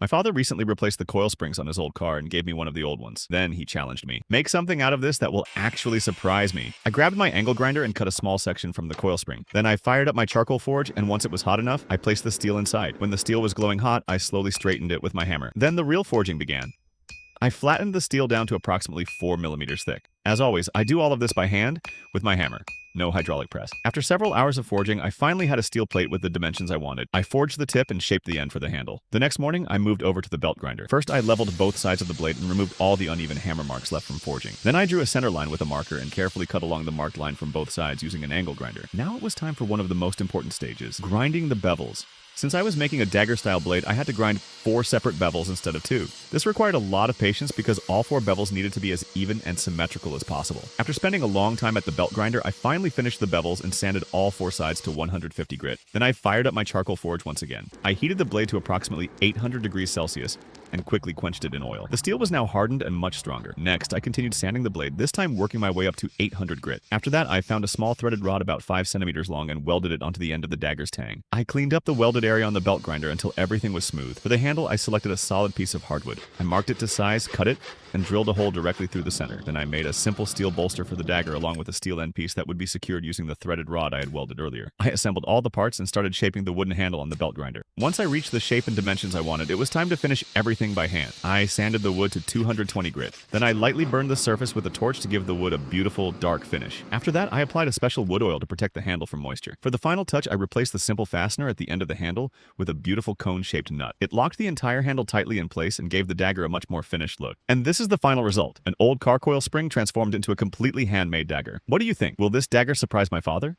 My father recently replaced the coil springs on his old car and gave me one of the old ones. Then he challenged me. Make something out of this that will actually surprise me. I grabbed my angle grinder and cut a small section from the coil spring. Then I fired up my charcoal forge, and once it was hot enough, I placed the steel inside. When the steel was glowing hot, I slowly straightened it with my hammer. Then the real forging began. I flattened the steel down to approximately 4 millimeters thick. As always, I do all of this by hand with my hammer. No hydraulic press. After several hours of forging, I finally had a steel plate with the dimensions I wanted. I forged the tip and shaped the end for the handle. The next morning, I moved over to the belt grinder. First, I leveled both sides of the blade and removed all the uneven hammer marks left from forging. Then I drew a center line with a marker and carefully cut along the marked line from both sides using an angle grinder. Now it was time for one of the most important stages, grinding the bevels. Since I was making a dagger-style blade, I had to grind 4 separate bevels instead of 2. This required a lot of patience because all 4 bevels needed to be as even and symmetrical as possible. After spending a long time at the belt grinder, I finally finished the bevels and sanded all 4 sides to 150 grit. Then I fired up my charcoal forge once again. I heated the blade to approximately 800 degrees Celsius and quickly quenched it in oil. The steel was now hardened and much stronger. Next, I continued sanding the blade, this time working my way up to 800 grit. After that, I found a small threaded rod about 5 centimeters long and welded it onto the end of the dagger's tang. I cleaned up the welded area on the belt grinder until everything was smooth. For the handle, I selected a solid piece of hardwood. I marked it to size, cut it, and drilled a hole directly through the center. Then I made a simple steel bolster for the dagger along with a steel end piece that would be secured using the threaded rod I had welded earlier. I assembled all the parts and started shaping the wooden handle on the belt grinder. Once I reached the shape and dimensions I wanted, it was time to finish everything by hand. I sanded the wood to 220 grit. Then I lightly burned the surface with a torch to give the wood a beautiful, dark finish. After that, I applied a special wood oil to protect the handle from moisture. For the final touch, I replaced the simple fastener at the end of the handle with a beautiful cone-shaped nut. It locked the entire handle tightly in place and gave the dagger a much more finished look. And this is the final result. An old car coil spring transformed into a completely handmade dagger. What do you think? Will this dagger surprise my father?